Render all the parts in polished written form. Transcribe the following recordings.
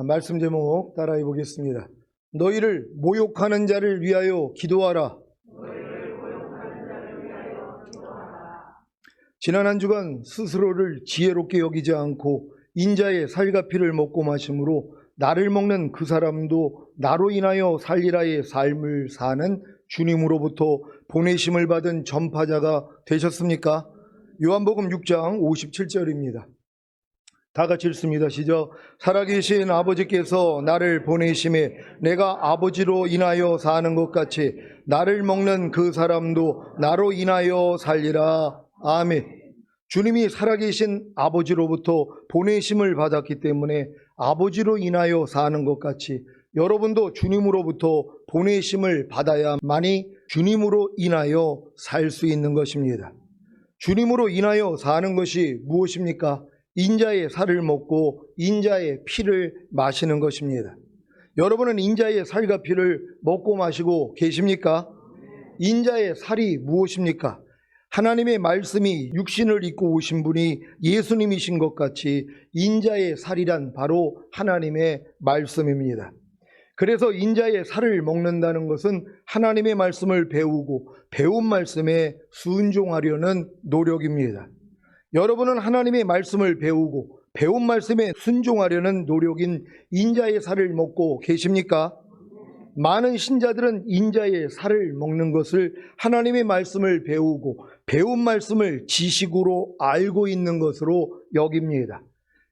말씀 제목 따라해 보겠습니다. 너희를 모욕하는 자를 위하여 기도하라. 지난 한 주간 스스로를 지혜롭게 여기지 않고 인자의 살과 피를 먹고 마심으로 나를 먹는 그 사람도 나로 인하여 살리라의 삶을 사는 주님으로부터 보내심을 받은 전파자가 되셨습니까? 요한복음 6장 57절입니다. 다 같이 읽습니다. 시작. 살아계신 아버지께서 나를 보내심에 내가 아버지로 인하여 사는 것 같이 나를 먹는 그 사람도 나로 인하여 살리라. 아멘. 주님이 살아계신 아버지로부터 보내심을 받았기 때문에 아버지로 인하여 사는 것 같이 여러분도 주님으로부터 보내심을 받아야만이 주님으로 인하여 살 수 있는 것입니다. 주님으로 인하여 사는 것이 무엇입니까? 인자의 살을 먹고 인자의 피를 마시는 것입니다. 여러분은 인자의 살과 피를 먹고 마시고 계십니까? 인자의 살이 무엇입니까? 하나님의 말씀이 육신을 입고 오신 분이 예수님이신 것 같이 인자의 살이란 바로 하나님의 말씀입니다. 그래서 인자의 살을 먹는다는 것은 하나님의 말씀을 배우고 배운 말씀에 순종하려는 노력입니다. 여러분은 하나님의 말씀을 배우고 배운 말씀에 순종하려는 노력인 인자의 살을 먹고 계십니까? 많은 신자들은 인자의 살을 먹는 것을 하나님의 말씀을 배우고 배운 말씀을 지식으로 알고 있는 것으로 여깁니다.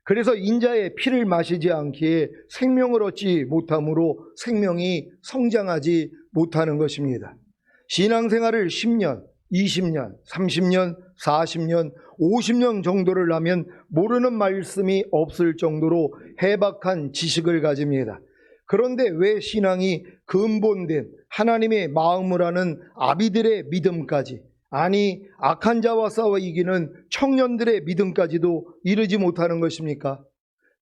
그래서 인자의 피를 마시지 않기에 생명을 얻지 못함으로 생명이 성장하지 못하는 것입니다. 신앙생활을 10년, 20년, 30년, 40년, 50년 정도를 하면 모르는 말씀이 없을 정도로 해박한 지식을 가집니다. 그런데 왜 신앙이 근본된 하나님의 마음을 아는 아비들의 믿음까지, 아니 악한 자와 싸워 이기는 청년들의 믿음까지도 이르지 못하는 것입니까?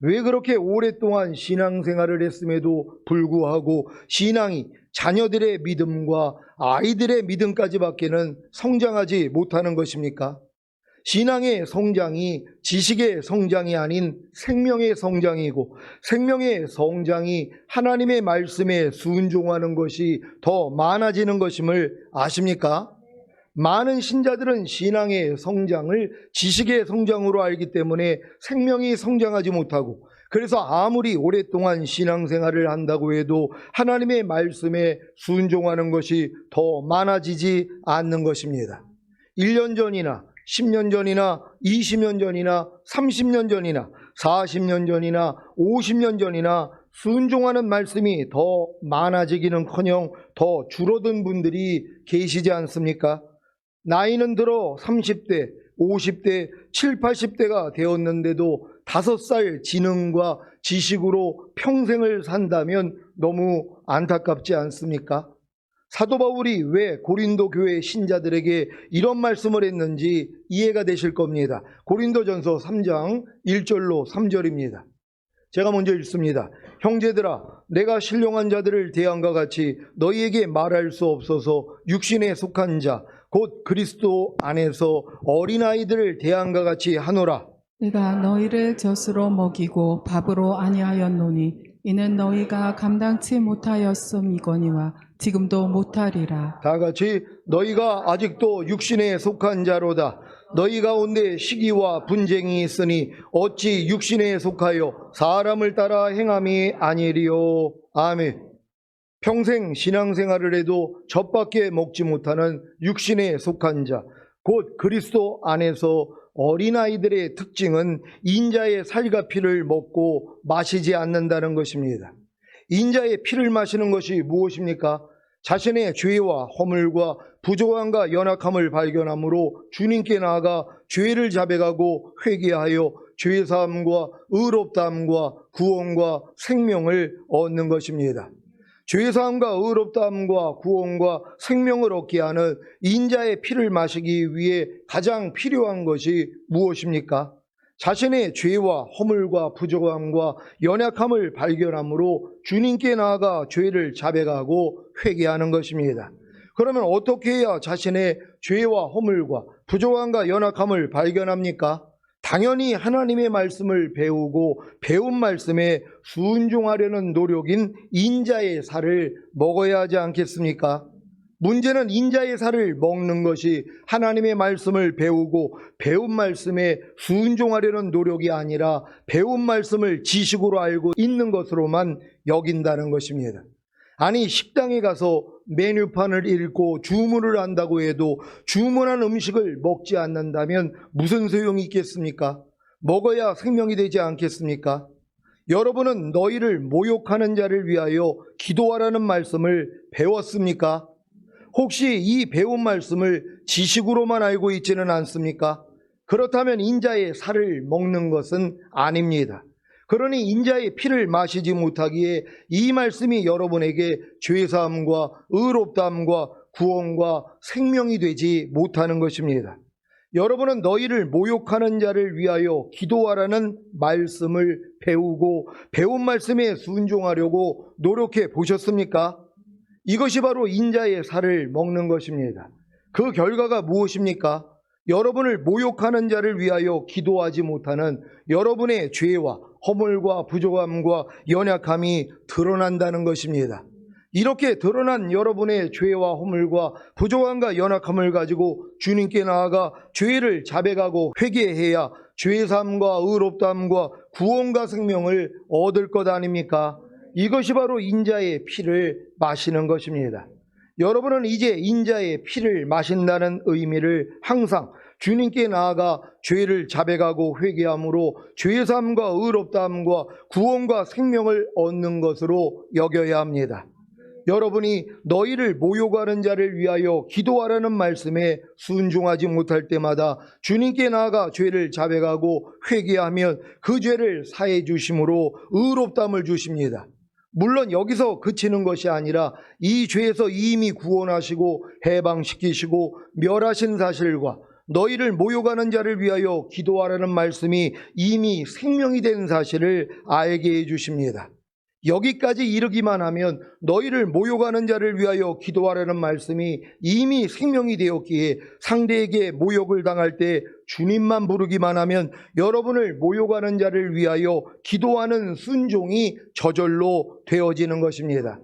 왜 그렇게 오랫동안 신앙생활을 했음에도 불구하고 신앙이 자녀들의 믿음과 아이들의 믿음까지밖에는 성장하지 못하는 것입니까? 신앙의 성장이 지식의 성장이 아닌 생명의 성장이고 생명의 성장이 하나님의 말씀에 순종하는 것이 더 많아지는 것임을 아십니까? 많은 신자들은 신앙의 성장을 지식의 성장으로 알기 때문에 생명이 성장하지 못하고 그래서 아무리 오랫동안 신앙생활을 한다고 해도 하나님의 말씀에 순종하는 것이 더 많아지지 않는 것입니다. 1년 전이나 10년 전이나 20년 전이나 30년 전이나 40년 전이나 50년 전이나 순종하는 말씀이 더 많아지기는커녕 더 줄어든 분들이 계시지 않습니까? 나이는 들어 30대, 50대, 7, 80대가 되었는데도 5살 지능과 지식으로 평생을 산다면 너무 안타깝지 않습니까? 사도 바울이 왜 고린도 교회 신자들에게 이런 말씀을 했는지 이해가 되실 겁니다. 고린도전서 3장 1절로 3절입니다. 제가 먼저 읽습니다. 형제들아, 내가 신령한 자들을 대함과 같이 너희에게 말할 수 없어서 육신에 속한 자, 곧 그리스도 안에서 어린아이들을 대함과 같이 하노라. 내가 너희를 젖으로 먹이고 밥으로 아니하였노니 이는 너희가 감당치 못하였음이거니와 지금도 못하리라. 다 같이 너희가 아직도 육신에 속한 자로다. 너희 가운데 시기와 분쟁이 있으니 어찌 육신에 속하여 사람을 따라 행함이 아니리요. 아멘. 평생 신앙생활을 해도 젖밖에 먹지 못하는 육신에 속한 자, 곧 그리스도 안에서 어린아이들의 특징은 인자의 살과 피를 먹고 마시지 않는다는 것입니다. 인자의 피를 마시는 것이 무엇입니까? 자신의 죄와 허물과 부족함과 연약함을 발견함으로 주님께 나아가 죄를 자백하고 회개하여 죄사함과 의롭다함과 구원과 생명을 얻는 것입니다. 죄사함과 의롭다함과 구원과 생명을 얻게 하는 인자의 피를 마시기 위해 가장 필요한 것이 무엇입니까? 자신의 죄와 허물과 부족함과 연약함을 발견함으로 주님께 나아가 죄를 자백하고 회개하는 것입니다. 그러면 어떻게 해야 자신의 죄와 허물과 부족함과 연약함을 발견합니까? 당연히 하나님의 말씀을 배우고 배운 말씀에 순종하려는 노력인 인자의 살을 먹어야 하지 않겠습니까? 문제는 인자의 살을 먹는 것이 하나님의 말씀을 배우고 배운 말씀에 순종하려는 노력이 아니라 배운 말씀을 지식으로 알고 있는 것으로만 여긴다는 것입니다. 아니, 식당에 가서 메뉴판을 읽고 주문을 한다고 해도 주문한 음식을 먹지 않는다면 무슨 소용이 있겠습니까? 먹어야 생명이 되지 않겠습니까? 여러분은 너희를 모욕하는 자를 위하여 기도하라는 말씀을 배웠습니까? 혹시 이 배운 말씀을 지식으로만 알고 있지는 않습니까? 그렇다면 인자의 살을 먹는 것은 아닙니다. 그러니 인자의 피를 마시지 못하기에 이 말씀이 여러분에게 죄사함과 의롭다함과 구원과 생명이 되지 못하는 것입니다. 여러분은 너희를 모욕하는 자를 위하여 기도하라는 말씀을 배우고 배운 말씀에 순종하려고 노력해 보셨습니까? 이것이 바로 인자의 살을 먹는 것입니다. 그 결과가 무엇입니까? 여러분을 모욕하는 자를 위하여 기도하지 못하는 여러분의 죄와 허물과 부족함과 연약함이 드러난다는 것입니다. 이렇게 드러난 여러분의 죄와 허물과 부족함과 연약함을 가지고 주님께 나아가 죄를 자백하고 회개해야 죄사함과 의롭다함과 구원과 생명을 얻을 것 아닙니까? 이것이 바로 인자의 피를 마시는 것입니다. 여러분은 이제 인자의 피를 마신다는 의미를 항상 주님께 나아가 죄를 자백하고 회개함으로 죄사함과 의롭다함과 구원과 생명을 얻는 것으로 여겨야 합니다. 여러분이 너희를 모욕하는 자를 위하여 기도하라는 말씀에 순종하지 못할 때마다 주님께 나아가 죄를 자백하고 회개하면 그 죄를 사해 주심으로 의롭다함을 주십니다. 물론 여기서 그치는 것이 아니라 이 죄에서 이미 구원하시고 해방시키시고 멸하신 사실과 너희를 모욕하는 자를 위하여 기도하라는 말씀이 이미 생명이 된 사실을 알게 해주십니다. 여기까지 이르기만 하면 너희를 모욕하는 자를 위하여 기도하라는 말씀이 이미 생명이 되었기에 상대에게 모욕을 당할 때 주님만 부르기만 하면 여러분을 모욕하는 자를 위하여 기도하는 순종이 저절로 되어지는 것입니다.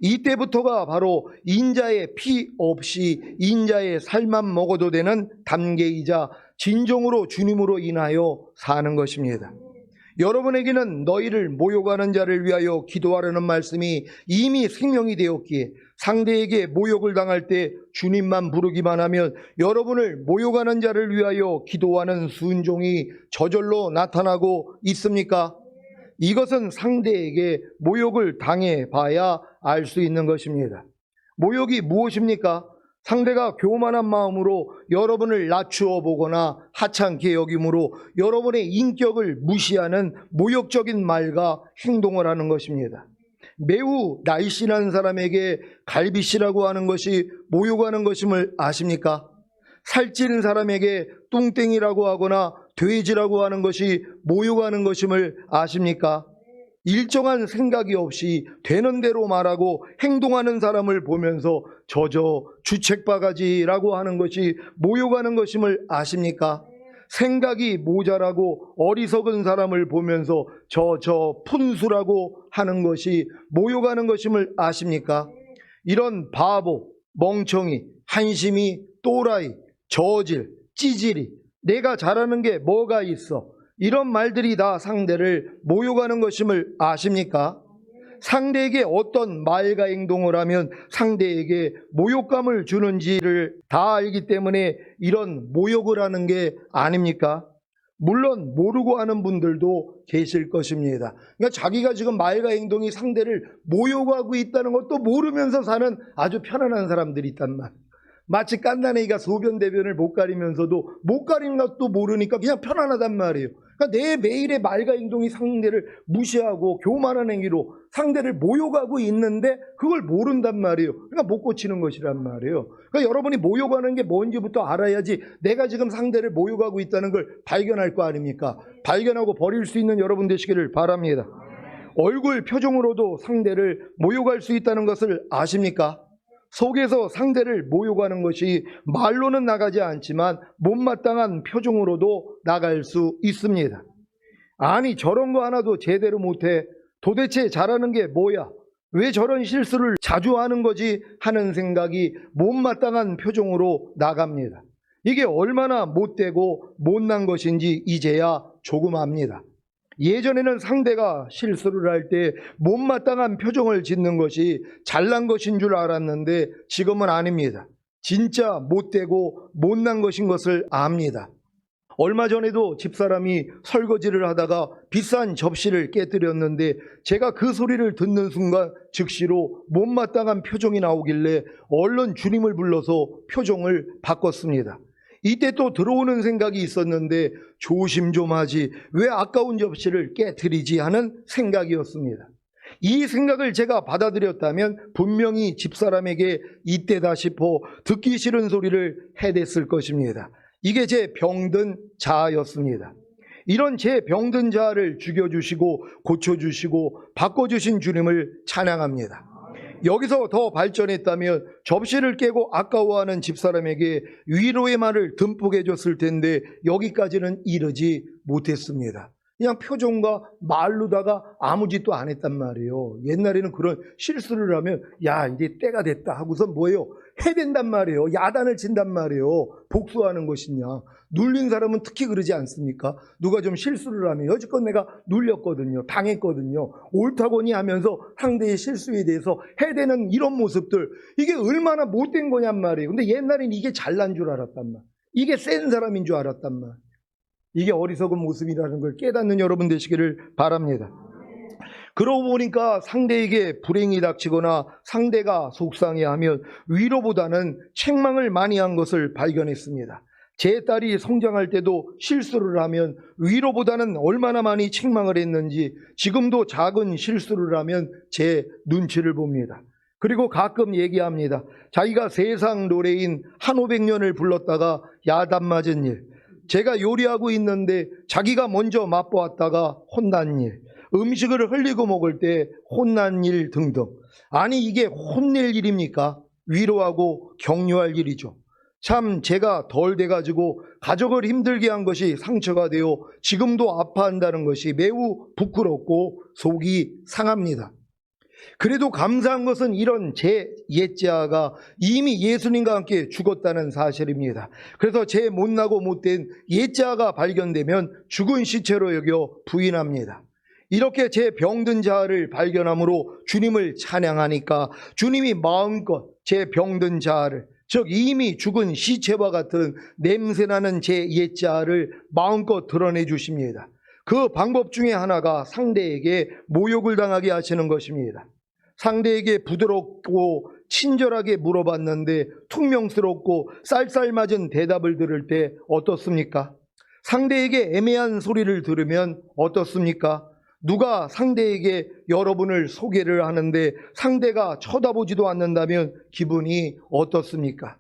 이때부터가 바로 인자의 피 없이 인자의 살만 먹어도 되는 단계이자 진정으로 주님으로 인하여 사는 것입니다. 여러분에게는 너희를 모욕하는 자를 위하여 기도하라는 말씀이 이미 생명이 되었기에 상대에게 모욕을 당할 때 주님만 부르기만 하면 여러분을 모욕하는 자를 위하여 기도하는 순종이 저절로 나타나고 있습니까? 이것은 상대에게 모욕을 당해봐야 알 수 있는 것입니다. 모욕이 무엇입니까? 상대가 교만한 마음으로 여러분을 낮추어 보거나 하찮게 여김으로 여러분의 인격을 무시하는 모욕적인 말과 행동을 하는 것입니다. 매우 날씬한 사람에게 갈비씨라고 하는 것이 모욕하는 것임을 아십니까? 살찌는 사람에게 뚱땡이라고 하거나 돼지라고 하는 것이 모욕하는 것임을 아십니까? 일정한 생각이 없이 되는 대로 말하고 행동하는 사람을 보면서 저저 주책바가지라고 하는 것이 모욕하는 것임을 아십니까? 생각이 모자라고 어리석은 사람을 보면서 저저 푼수라고 하는 것이 모욕하는 것임을 아십니까? 이런 바보, 멍청이, 한심이, 또라이, 저질, 찌질이, 내가 잘하는 게 뭐가 있어? 이런 말들이 다 상대를 모욕하는 것임을 아십니까? 상대에게 어떤 말과 행동을 하면 상대에게 모욕감을 주는지를 다 알기 때문에 이런 모욕을 하는 게 아닙니까? 물론 모르고 하는 분들도 계실 것입니다. 그러니까 자기가 지금 말과 행동이 상대를 모욕하고 있다는 것도 모르면서 사는 아주 편안한 사람들이 있단 말이에요. 마치 깐난애기가 소변 대변을 못 가리면서도 못 가리는 것도 모르니까 그냥 편안하단 말이에요. 그러니까 내 매일의 말과 행동이 상대를 무시하고 교만한 행위로 상대를 모욕하고 있는데 그걸 모른단 말이에요. 그러니까 못 고치는 것이란 말이에요. 그러니까 여러분이 모욕하는 게 뭔지부터 알아야지 내가 지금 상대를 모욕하고 있다는 걸 발견할 거 아닙니까? 발견하고 버릴 수 있는 여러분 되시기를 바랍니다. 얼굴 표정으로도 상대를 모욕할 수 있다는 것을 아십니까? 속에서 상대를 모욕하는 것이 말로는 나가지 않지만 못마땅한 표정으로도 나갈 수 있습니다. 아니, 저런 거 하나도 제대로 못해. 도대체 잘하는 게 뭐야? 왜 저런 실수를 자주 하는 거지? 하는 생각이 못마땅한 표정으로 나갑니다. 이게 얼마나 못되고 못난 것인지 이제야 조금 압니다. 예전에는 상대가 실수를 할 때 못마땅한 표정을 짓는 것이 잘난 것인 줄 알았는데 지금은 아닙니다. 진짜 못되고 못난 것인 것을 압니다. 얼마 전에도 집사람이 설거지를 하다가 비싼 접시를 깨뜨렸는데 제가 그 소리를 듣는 순간 즉시로 못마땅한 표정이 나오길래 얼른 주님을 불러서 표정을 바꿨습니다. 이때 또 들어오는 생각이 있었는데 조심 좀 하지, 왜 아까운 접시를 깨뜨리지 하는 생각이었습니다. 이 생각을 제가 받아들였다면 분명히 집사람에게 이때다 싶어 듣기 싫은 소리를 해댔을 것입니다. 이게 제 병든 자아였습니다. 이런 제 병든 자아를 죽여주시고 고쳐주시고 바꿔주신 주님을 찬양합니다. 여기서 더 발전했다면 접시를 깨고 아까워하는 집사람에게 위로의 말을 듬뿍 해줬을 텐데 여기까지는 이르지 못했습니다. 그냥 표정과 말로다가 아무 짓도 안 했단 말이에요. 옛날에는 그런 실수를 하면 야, 이제 때가 됐다 하고서 뭐예요? 해댄단 말이에요. 야단을 친단 말이에요. 복수하는 것이냐. 눌린 사람은 특히 그러지 않습니까? 누가 좀 실수를 하면 여지껏 내가 눌렸거든요. 당했거든요. 옳다고니 하면서 상대의 실수에 대해서 해대는 이런 모습들, 이게 얼마나 못된 거냔 말이에요. 근데 옛날엔 이게 잘난 줄 알았단 말. 이게 센 사람인 줄 알았단 말. 이게 어리석은 모습이라는 걸 깨닫는 여러분 되시기를 바랍니다. 그러고 보니까 상대에게 불행이 닥치거나 상대가 속상해하면 위로보다는 책망을 많이 한 것을 발견했습니다. 제 딸이 성장할 때도 실수를 하면 위로보다는 얼마나 많이 책망을 했는지 지금도 작은 실수를 하면 제 눈치를 봅니다. 그리고 가끔 얘기합니다. 자기가 세상 노래인 한 500년을 불렀다가 야단 맞은 일, 제가 요리하고 있는데 자기가 먼저 맛보았다가 혼난 일, 음식을 흘리고 먹을 때 혼난 일 등등. 아니, 이게 혼낼 일입니까? 위로하고 격려할 일이죠. 참 제가 덜 돼가지고 가족을 힘들게 한 것이 상처가 되어 지금도 아파한다는 것이 매우 부끄럽고 속이 상합니다. 그래도 감사한 것은 이런 제 옛자아가 이미 예수님과 함께 죽었다는 사실입니다. 그래서 제 못나고 못된 옛자아가 발견되면 죽은 시체로 여겨 부인합니다. 이렇게 제 병든 자아를 발견함으로 주님을 찬양하니까 주님이 마음껏 제 병든 자아를, 즉 이미 죽은 시체와 같은 냄새나는 제 옛자아를 마음껏 드러내 주십니다. 그 방법 중에 하나가 상대에게 모욕을 당하게 하시는 것입니다. 상대에게 부드럽고 친절하게 물어봤는데 퉁명스럽고 쌀쌀맞은 대답을 들을 때 어떻습니까? 상대에게 애매한 소리를 들으면 어떻습니까? 누가 상대에게 여러분을 소개를 하는데 상대가 쳐다보지도 않는다면 기분이 어떻습니까?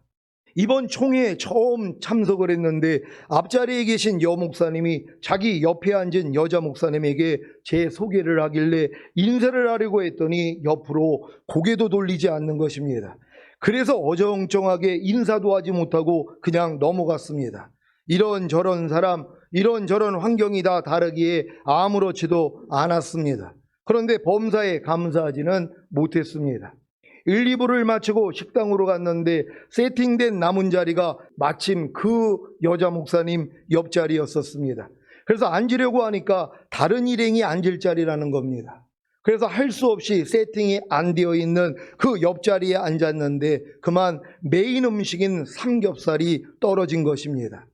이번 총회에 처음 참석을 했는데 앞자리에 계신 여목사님이 자기 옆에 앉은 여자 목사님에게 제 소개를 하길래 인사를 하려고 했더니 옆으로 고개도 돌리지 않는 것입니다. 그래서 어정쩡하게 인사도 하지 못하고 그냥 넘어갔습니다. 이런저런 사람, 이런저런 환경이 다 다르기에 아무렇지도 않았습니다. 그런데 범사에 감사하지는 못했습니다. 1, 2부를 마치고 식당으로 갔는데 세팅된 남은 자리가 마침 그 여자 목사님 옆자리였었습니다. 그래서 앉으려고 하니까 다른 일행이 앉을 자리라는 겁니다. 그래서 할 수 없이 세팅이 안 되어 있는 그 옆자리에 앉았는데 그만 메인 음식인 삼겹살이 떨어진 것입니다.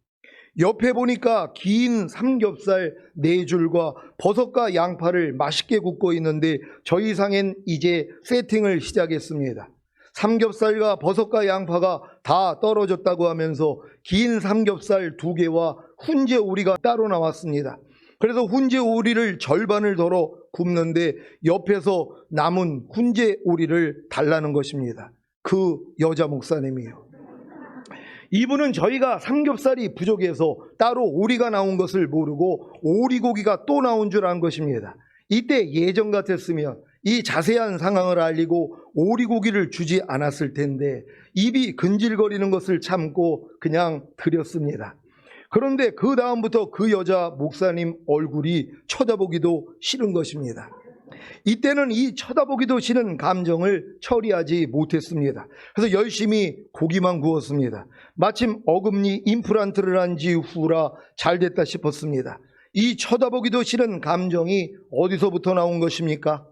옆에 보니까 긴 삼겹살 4줄과 버섯과 양파를 맛있게 굽고 있는데 저희 상엔 이제 세팅을 시작했습니다. 삼겹살과 버섯과 양파가 다 떨어졌다고 하면서 긴 삼겹살 2개와 훈제 오리가 따로 나왔습니다. 그래서 훈제 오리를 절반을 덜어 굽는데 옆에서 남은 훈제 오리를 달라는 것입니다. 그 여자 목사님이에요. 이분은 저희가 삼겹살이 부족해서 따로 오리가 나온 것을 모르고 오리고기가 또 나온 줄 안 것입니다. 이때 예전 같았으면 이 자세한 상황을 알리고 오리고기를 주지 않았을 텐데 입이 근질거리는 것을 참고 그냥 드렸습니다. 그런데 그 다음부터 그 여자 목사님 얼굴이 쳐다보기도 싫은 것입니다. 이때는 이 쳐다보기도 싫은 감정을 처리하지 못했습니다. 그래서 열심히 고기만 구웠습니다. 마침 어금니 임플란트를 한 지 후라 잘 됐다 싶었습니다. 이 쳐다보기도 싫은 감정이 어디서부터 나온 것입니까?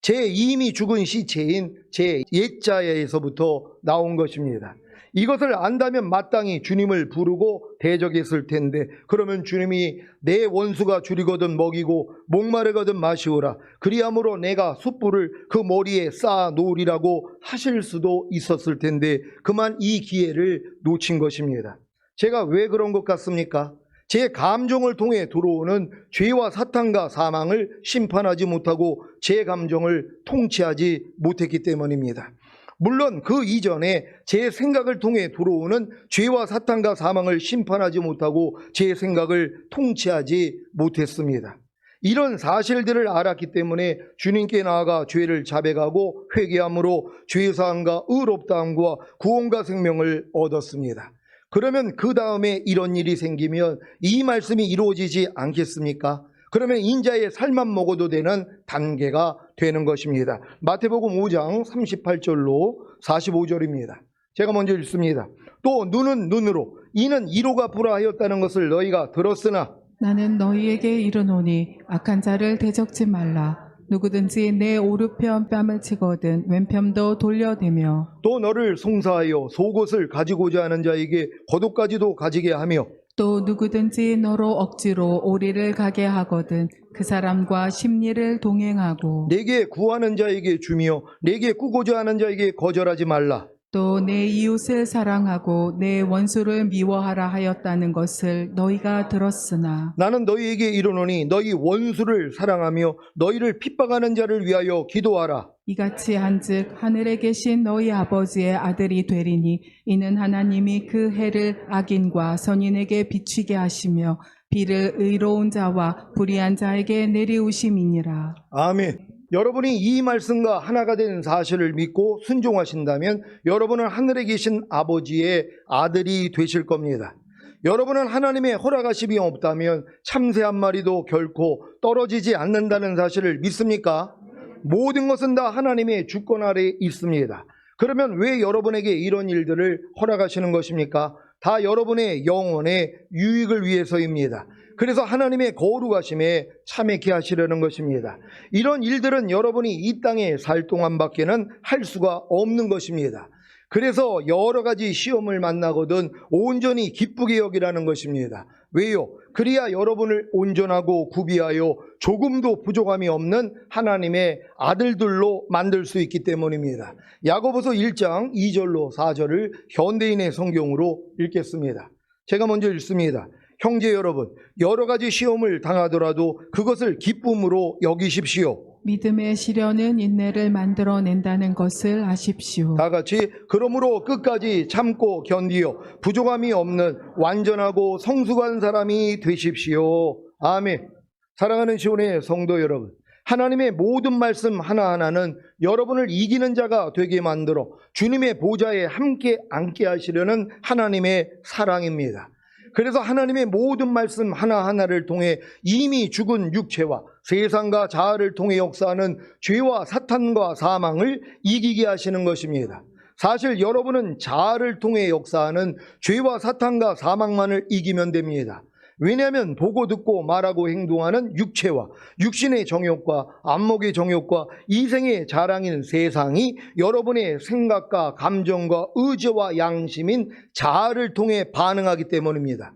제 이미 죽은 시체인 제 옛자에서부터 나온 것입니다. 이것을 안다면 마땅히 주님을 부르고 대적했을 텐데, 그러면 주님이 내 원수가 줄이거든 먹이고 목마르거든 마시오라, 그리함으로 내가 숯불을 그 머리에 쌓아 놓으리라고 하실 수도 있었을 텐데 그만 이 기회를 놓친 것입니다. 제가 왜 그런 것 같습니까? 제 감정을 통해 들어오는 죄와 사탄과 사망을 심판하지 못하고 제 감정을 통치하지 못했기 때문입니다. 물론 그 이전에 제 생각을 통해 들어오는 죄와 사탄과 사망을 심판하지 못하고 제 생각을 통치하지 못했습니다. 이런 사실들을 알았기 때문에 주님께 나아가 죄를 자백하고 회개함으로 죄사함과 의롭다함과 구원과 생명을 얻었습니다. 그러면 그 다음에 이런 일이 생기면 이 말씀이 이루어지지 않겠습니까? 그러면 인자의 살만 먹어도 되는 단계가 되는 것입니다. 마태복음 5장 38절로 45절입니다. 제가 먼저 읽습니다. 또 눈은 눈으로 이는 이로 갚으라 하였다는 것을 너희가 들었으나 나는 너희에게 이르노니 악한 자를 대적지 말라. 누구든지 내 오른편 뺨을 치거든 왼편도 돌려대며 또 너를 송사하여 속옷을 가지고자 하는 자에게 겉옷까지도 가지게 하며 또 누구든지 너로 억지로 오리를 가게 하거든 그 사람과 심리를 동행하고 내게 구하는 자에게 주며 내게 꾸고자 하는 자에게 거절하지 말라. 또 내 이웃을 사랑하고 내 원수를 미워하라 하였다는 것을 너희가 들었으나 나는 너희에게 이르노니 너희 원수를 사랑하며 너희를 핍박하는 자를 위하여 기도하라. 이같이 한즉 하늘에 계신 너희 아버지의 아들이 되리니 이는 하나님이 그 해를 악인과 선인에게 비추게 하시며 비를 의로운 자와 불의한 자에게 내리우심이니라. 아멘. 여러분이 이 말씀과 하나가 된 사실을 믿고 순종하신다면 여러분은 하늘에 계신 아버지의 아들이 되실 겁니다. 여러분은 하나님의 허락하심이 없다면 참새 한 마리도 결코 떨어지지 않는다는 사실을 믿습니까? 모든 것은 다 하나님의 주권 아래에 있습니다. 그러면 왜 여러분에게 이런 일들을 허락하시는 것입니까? 다 여러분의 영혼의 유익을 위해서입니다. 그래서 하나님의 거룩하심에 참여케 하시려는 것입니다. 이런 일들은 여러분이 이 땅에 살 동안밖에는 할 수가 없는 것입니다. 그래서 여러 가지 시험을 만나거든 온전히 기쁘게 여기라는 것입니다. 왜요? 그래야 여러분을 온전하고 구비하여 조금도 부족함이 없는 하나님의 아들들로 만들 수 있기 때문입니다. 야고보서 1장 2절로 4절을 현대인의 성경으로 읽겠습니다. 제가 먼저 읽습니다. 형제 여러분, 여러 가지 시험을 당하더라도 그것을 기쁨으로 여기십시오. 믿음의 시련은 인내를 만들어낸다는 것을 아십시오. 다 같이 그러므로 끝까지 참고 견디어 부족함이 없는 완전하고 성숙한 사람이 되십시오. 아멘. 사랑하는 시온의 성도 여러분, 하나님의 모든 말씀 하나하나는 여러분을 이기는 자가 되게 만들어 주님의 보좌에 함께 앉게 하시려는 하나님의 사랑입니다. 그래서 하나님의 모든 말씀 하나하나를 통해 이미 죽은 육체와 세상과 자아를 통해 역사하는 죄와 사탄과 사망을 이기게 하시는 것입니다. 사실 여러분은 자아를 통해 역사하는 죄와 사탄과 사망만을 이기면 됩니다. 왜냐하면 보고 듣고 말하고 행동하는 육체와 육신의 정욕과 안목의 정욕과 이생의 자랑인 세상이 여러분의 생각과 감정과 의지와 양심인 자아를 통해 반응하기 때문입니다.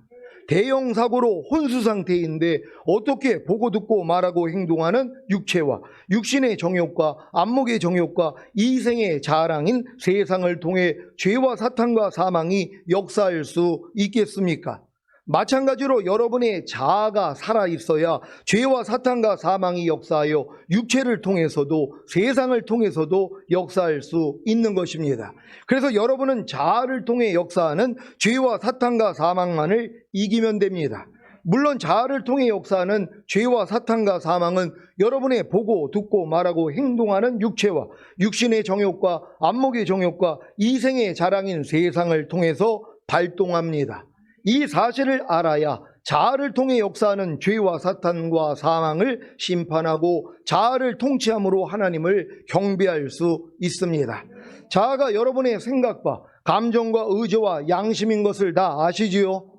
대형 사고로 혼수 상태인데 어떻게 보고 듣고 말하고 행동하는 육체와 육신의 정욕과 안목의 정욕과 이생의 자랑인 세상을 통해 죄와 사탄과 사망이 역사할 수 있겠습니까? 마찬가지로 여러분의 자아가 살아있어야 죄와 사탄과 사망이 역사하여 육체를 통해서도 세상을 통해서도 역사할 수 있는 것입니다. 그래서 여러분은 자아를 통해 역사하는 죄와 사탄과 사망만을 이기면 됩니다. 물론 자아를 통해 역사하는 죄와 사탄과 사망은 여러분의 보고 듣고 말하고 행동하는 육체와 육신의 정욕과 안목의 정욕과 이생의 자랑인 세상을 통해서 발동합니다. 이 사실을 알아야 자아를 통해 역사하는 죄와 사탄과 사망을 심판하고 자아를 통치함으로 하나님을 경배할 수 있습니다. 자아가 여러분의 생각과 감정과 의지와 양심인 것을 다 아시지요?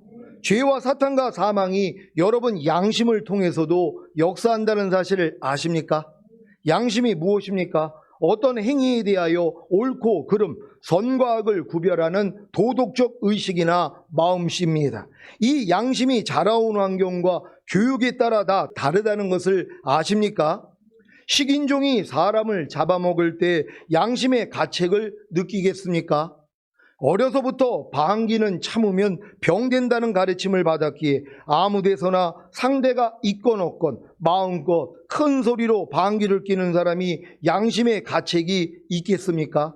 죄와 사탄과 사망이 여러분 양심을 통해서도 역사한다는 사실을 아십니까? 양심이 무엇입니까? 어떤 행위에 대하여 옳고 그름, 선과 악을 구별하는 도덕적 의식이나 마음씨입니다. 이 양심이 자라온 환경과 교육에 따라 다 다르다는 것을 아십니까? 식인종이 사람을 잡아먹을 때 양심의 가책을 느끼겠습니까? 어려서부터 방귀는 참으면 병된다는 가르침을 받았기에 아무 데서나 상대가 있건 없건 마음껏 큰 소리로 방귀를 뀌는 사람이 양심의 가책이 있겠습니까?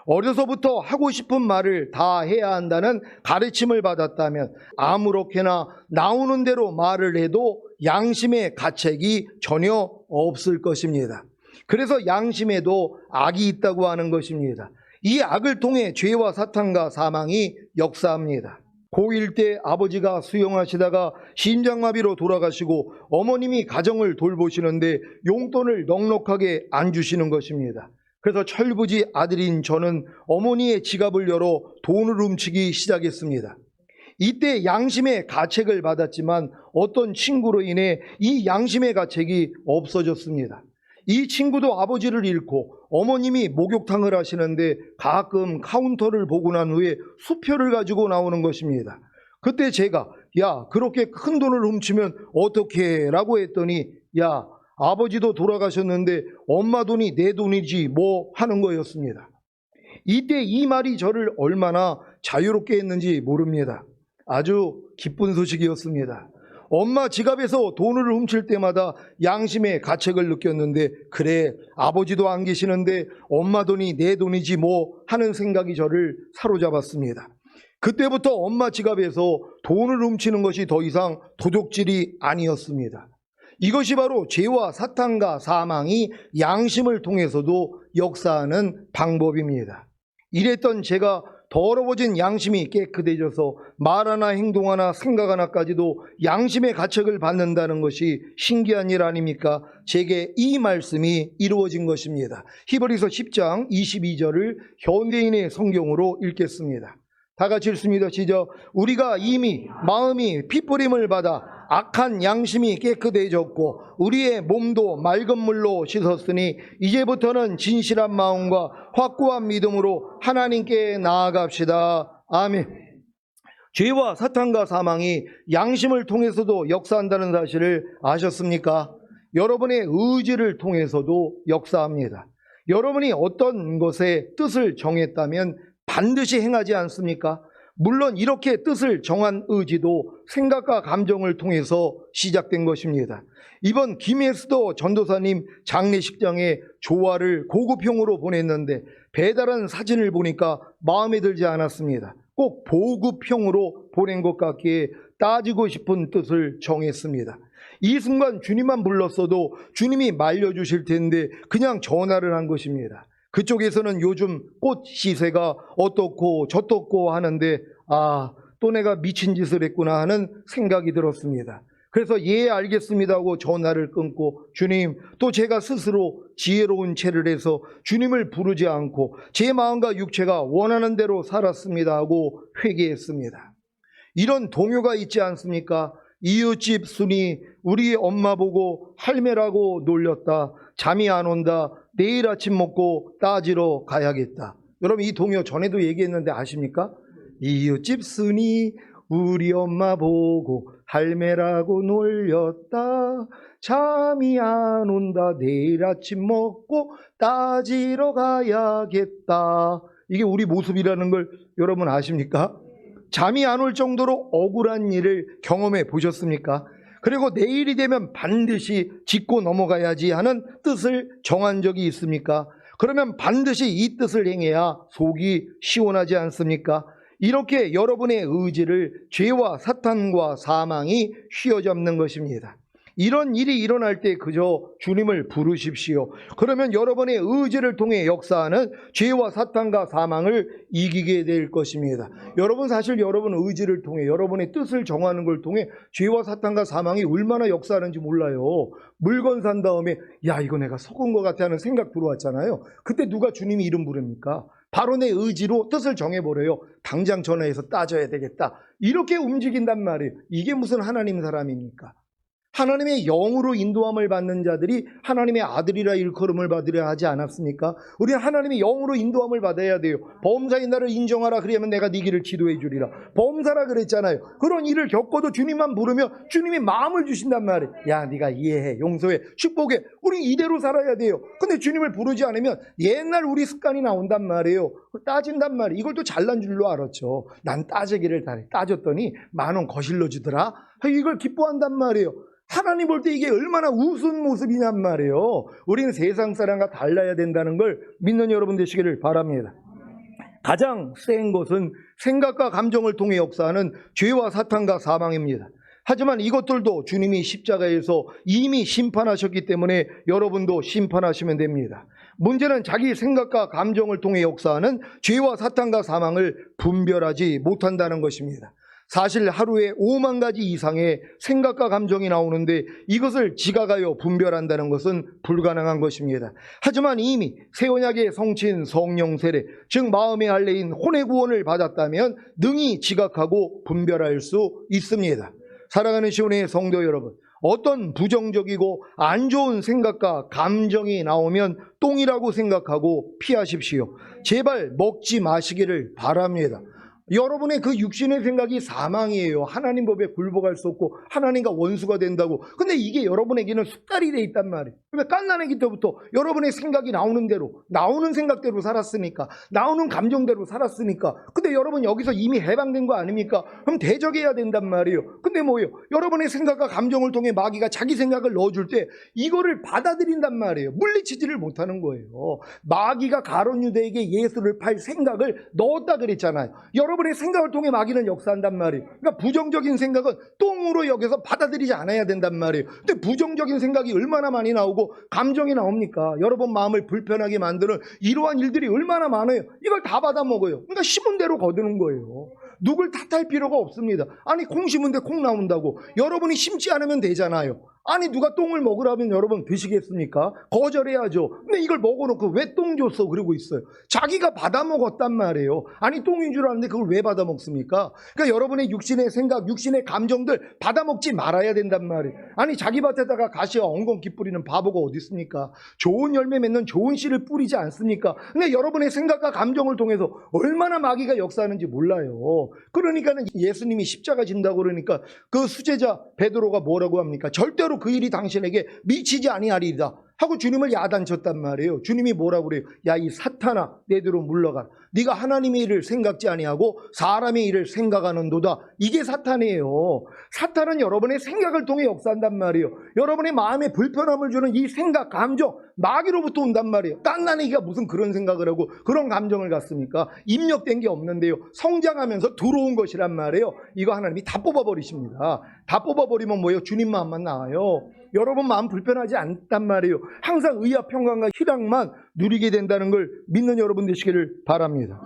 어려서부터 하고 싶은 말을 다 해야 한다는 가르침을 받았다면 아무렇게나 나오는 대로 말을 해도 양심의 가책이 전혀 없을 것입니다. 그래서 양심에도 악이 있다고 하는 것입니다. 이 악을 통해 죄와 사탄과 사망이 역사합니다. 고1 때 아버지가 수영하시다가 심장마비로 돌아가시고 어머님이 가정을 돌보시는데 용돈을 넉넉하게 안 주시는 것입니다. 그래서 철부지 아들인 저는 어머니의 지갑을 열어 돈을 훔치기 시작했습니다. 이때 양심의 가책을 받았지만 어떤 친구로 인해 이 양심의 가책이 없어졌습니다. 이 친구도 아버지를 잃고 어머님이 목욕탕을 하시는데 가끔 카운터를 보고 난 후에 수표를 가지고 나오는 것입니다. 그때 제가 야 그렇게 큰 돈을 훔치면 어떻게 라고 했더니 야 아버지도 돌아가셨는데 엄마 돈이 내 돈이지 뭐 하는 거였습니다. 이때 이 말이 저를 얼마나 자유롭게 했는지 모릅니다. 아주 기쁜 소식이었습니다. 엄마 지갑에서 돈을 훔칠 때마다 양심의 가책을 느꼈는데 그래 아버지도 안 계시는데 엄마 돈이 내 돈이지 뭐 하는 생각이 저를 사로잡았습니다. 그때부터 엄마 지갑에서 돈을 훔치는 것이 더 이상 도둑질이 아니었습니다. 이것이 바로 죄와 사탄과 사망이 양심을 통해서도 역사하는 방법입니다. 이랬던 제가 더러워진 양심이 깨끗해져서 말 하나 행동 하나 생각 하나까지도 양심의 가책을 받는다는 것이 신기한 일 아닙니까? 제게 이 말씀이 이루어진 것입니다. 히브리서 10장 22절을 현대인의 성경으로 읽겠습니다. 다 같이 읽습니다. 시작. 우리가 이미 마음이 핏부림을 받아 악한 양심이 깨끗해졌고 우리의 몸도 맑은 물로 씻었으니 이제부터는 진실한 마음과 확고한 믿음으로 하나님께 나아갑시다. 아멘. 죄와 사탄과 사망이 양심을 통해서도 역사한다는 사실을 아셨습니까? 여러분의 의지를 통해서도 역사합니다. 여러분이 어떤 것에 뜻을 정했다면 반드시 행하지 않습니까? 물론 이렇게 뜻을 정한 의지도 생각과 감정을 통해서 시작된 것입니다. 이번 김혜수도 전도사님 장례식장에 조화를 고급형으로 보냈는데 배달한 사진을 보니까 마음에 들지 않았습니다. 꼭 보급형으로 보낸 것 같기에 따지고 싶은 뜻을 정했습니다. 이 순간 주님만 불렀어도 주님이 말려주실 텐데 그냥 전화를 한 것입니다. 그쪽에서는 요즘 꽃 시세가 어떻고 저떻고 하는데 또 내가 미친 짓을 했구나 하는 생각이 들었습니다. 그래서 예 알겠습니다 하고 전화를 끊고 주님 또 제가 스스로 지혜로운 채를 해서 주님을 부르지 않고 제 마음과 육체가 원하는 대로 살았습니다 하고 회개했습니다. 이런 동요가 있지 않습니까? 이웃집 순이 우리 엄마 보고 할매라고 놀렸다. 잠이 안 온다. 내일 아침 먹고 따지러 가야겠다. 여러분 이 동요 전에도 얘기했는데 아십니까? 이웃집 순이 우리 엄마 보고 할매라고 놀렸다. 잠이 안 온다. 내일 아침 먹고 따지러 가야겠다. 이게 우리 모습이라는 걸 여러분 아십니까? 잠이 안 올 정도로 억울한 일을 경험해 보셨습니까? 그리고 내일이 되면 반드시 짚고 넘어가야지 하는 뜻을 정한 적이 있습니까? 그러면 반드시 이 뜻을 행해야 속이 시원하지 않습니까? 이렇게 여러분의 의지를 죄와 사탄과 사망이 휘어잡는 것입니다. 이런 일이 일어날 때 그저 주님을 부르십시오. 그러면 여러분의 의지를 통해 역사하는 죄와 사탄과 사망을 이기게 될 것입니다. 여러분, 사실 여러분 의지를 통해, 여러분의 뜻을 정하는 걸 통해 죄와 사탄과 사망이 얼마나 역사하는지 몰라요. 물건 산 다음에 야, 이거 내가 속은 것 같아 하는 생각 들어왔잖아요. 그때 누가 주님 이름 부릅니까? 바로 내 의지로 뜻을 정해버려요. 당장 전화해서 따져야 되겠다. 이렇게 움직인단 말이에요. 이게 무슨 하나님 사람입니까? 하나님의 영으로 인도함을 받는 자들이 하나님의 아들이라 일컬음을 받으려 하지 않았습니까? 우리는 하나님의 영으로 인도함을 받아야 돼요. 범사인 나를 인정하라, 그러면 내가 네 길을 지도해 주리라. 범사라 그랬잖아요. 그런 일을 겪어도 주님만 부르면 주님이 마음을 주신단 말이에요. 야, 네가 이해해, 용서해, 축복해. 우리 이대로 살아야 돼요. 근데 주님을 부르지 않으면 옛날 우리 습관이 나온단 말이에요. 따진단 말이에요. 이걸 또 잘난 줄로 알았죠. 난 따지기를 다 따졌더니 10,000원 거실러 주더라. 이걸 기뻐한단 말이에요. 하나님 볼 때 이게 얼마나 우스운 모습이냔 말이에요. 우리는 세상 사람과 달라야 된다는 걸 믿는 여러분 되시기를 바랍니다. 가장 센 것은 생각과 감정을 통해 역사하는 죄와 사탄과 사망입니다. 하지만 이것들도 주님이 십자가에서 이미 심판하셨기 때문에 여러분도 심판하시면 됩니다. 문제는 자기 생각과 감정을 통해 역사하는 죄와 사탄과 사망을 분별하지 못한다는 것입니다. 사실 하루에 5만 가지 이상의 생각과 감정이 나오는데 이것을 지각하여 분별한다는 것은 불가능한 것입니다. 하지만 이미 새 언약의 성취인 성령 세례, 즉 마음의 할례인 혼의 구원을 받았다면 능히 지각하고 분별할 수 있습니다. 사랑하는 시온의 성도 여러분, 어떤 부정적이고 안 좋은 생각과 감정이 나오면 똥이라고 생각하고 피하십시오. 제발 먹지 마시기를 바랍니다. 여러분의 그 육신의 생각이 사망이에요. 하나님 법에 굴복할 수 없고 하나님과 원수가 된다고. 근데 이게 여러분에게는 숙달이 돼 있단 말이에요. 그러니까 갓난아기 때부터 여러분의 생각이 나오는 대로, 나오는 생각대로 살았으니까, 나오는 감정대로 살았으니까. 근데 여러분 여기서 이미 해방된 거 아닙니까? 그럼 대적해야 된단 말이에요. 근데 뭐예요? 여러분의 생각과 감정을 통해 마귀가 자기 생각을 넣어줄 때 이거를 받아들인단 말이에요. 물리치지를 못하는 거예요. 마귀가 가룟 유대에게 예수를 팔 생각을 넣었다 그랬잖아요. 여러분의 생각을 통해 마귀는 역사한단 말이에요. 그러니까 부정적인 생각은 똥으로 여겨서 받아들이지 않아야 된단 말이에요. 근데 부정적인 생각이 얼마나 많이 나오고 감정이 나옵니까? 여러분 마음을 불편하게 만드는 이러한 일들이 얼마나 많아요. 이걸 다 받아먹어요. 그러니까 심은 대로 거두는 거예요. 누굴 탓할 필요가 없습니다. 아니, 콩 심은데 콩 나온다고. 여러분이 심지 않으면 되잖아요. 아니, 누가 똥을 먹으라면 여러분 드시겠습니까? 거절해야죠. 근데 이걸 먹어놓고 왜 똥 줬어? 그러고 있어요. 자기가 받아먹었단 말이에요. 아니, 똥인 줄 아는데 그걸 왜 받아먹습니까? 그러니까 여러분의 육신의 생각, 육신의 감정들 받아먹지 말아야 된단 말이에요. 아니, 자기 밭에다가 가시와 엉겅퀴 뿌리는 바보가 어디 있습니까? 좋은 열매 맺는 좋은 씨를 뿌리지 않습니까? 근데 여러분의 생각과 감정을 통해서 얼마나 마귀가 역사하는지 몰라요. 그러니까는 예수님이 십자가 진다고 그러니까 그 수제자 베드로가 뭐라고 합니까? 절대로 그 일이 당신에게 미치지 아니하리이다 하고 주님을 야단쳤단 말이에요. 주님이 뭐라고 그래요? 야, 이 사탄아, 내 뒤로 물러가. 네가 하나님의 일을 생각지 아니하고 사람의 일을 생각하는도다. 이게 사탄이에요. 사탄은 여러분의 생각을 통해 역사한단 말이에요. 여러분의 마음에 불편함을 주는 이 생각, 감정, 마귀로부터 온단 말이에요. 딴나니가 무슨 그런 생각을 하고 그런 감정을 갖습니까? 입력된 게 없는데요. 성장하면서 들어온 것이란 말이에요. 이거 하나님이 다 뽑아버리십니다. 다 뽑아버리면 뭐예요? 주님 마음만 나와요. 여러분 마음 불편하지 않단 말이에요. 항상 의와 평강과 희락만 누리게 된다는 걸 믿는 여러분 되시기를 바랍니다.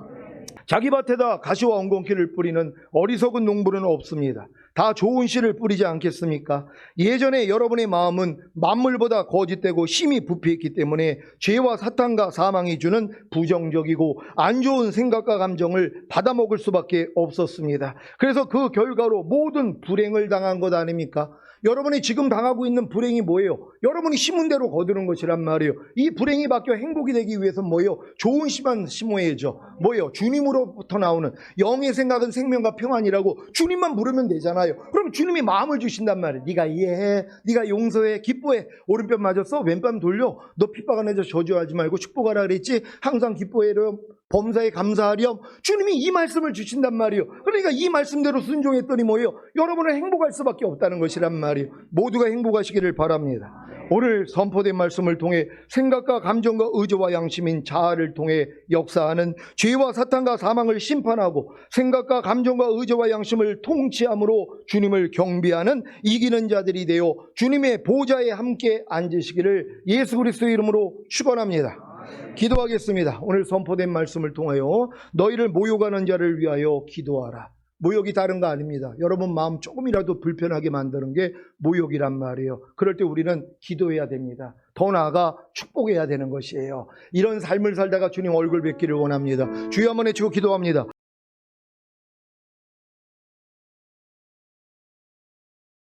자기 밭에다 가시와 엉겅퀴를 뿌리는 어리석은 농부는 없습니다. 다 좋은 씨를 뿌리지 않겠습니까? 예전에 여러분의 마음은 만물보다 거짓되고 힘이 부패했기 때문에 죄와 사탄과 사망이 주는 부정적이고 안 좋은 생각과 감정을 받아먹을 수밖에 없었습니다. 그래서 그 결과로 모든 불행을 당한 것 아닙니까? 여러분이 지금 당하고 있는 불행이 뭐예요? 여러분이 심은 대로 거두는 것이란 말이에요. 이 불행이 바뀌어 행복이 되기 위해서는 뭐예요? 좋은 씨만 심어야죠. 뭐예요? 주님으로부터 나오는 영의 생각은 생명과 평안이라고 주님만 부르면 되잖아요. 그럼 주님이 마음을 주신단 말이에요. 네가 이해해, 네가 용서해, 기뻐해. 오른편 맞았어? 왼편 돌려. 너 핍박한 애자 저주하지 말고 축복하라 그랬지? 항상 기뻐해렴. 범사에 감사하렴. 주님이 이 말씀을 주신단 말이에요. 그러니까 이 말씀대로 순종했더니 뭐예요? 여러분은 행복할 수밖에 없다는 것이란 말이에요. 모두가 행복하시기를 바랍니다. 오늘 선포된 말씀을 통해 생각과 감정과 의지와 양심인 자아를 통해 역사하는 죄와 사탄과 사망을 심판하고 생각과 감정과 의지와 양심을 통치함으로 주님을 경배하는 이기는 자들이 되어 주님의 보좌에 함께 앉으시기를 예수 그리스도의 이름으로 축원합니다. 기도하겠습니다. 오늘 선포된 말씀을 통하여 너희를 모욕하는 자를 위하여 기도하라. 모욕이 다른 거 아닙니다. 여러분 마음 조금이라도 불편하게 만드는 게 모욕이란 말이에요. 그럴 때 우리는 기도해야 됩니다. 더 나아가 축복해야 되는 것이에요. 이런 삶을 살다가 주님 얼굴 뵙기를 원합니다. 주여 한번 외치고 기도합니다.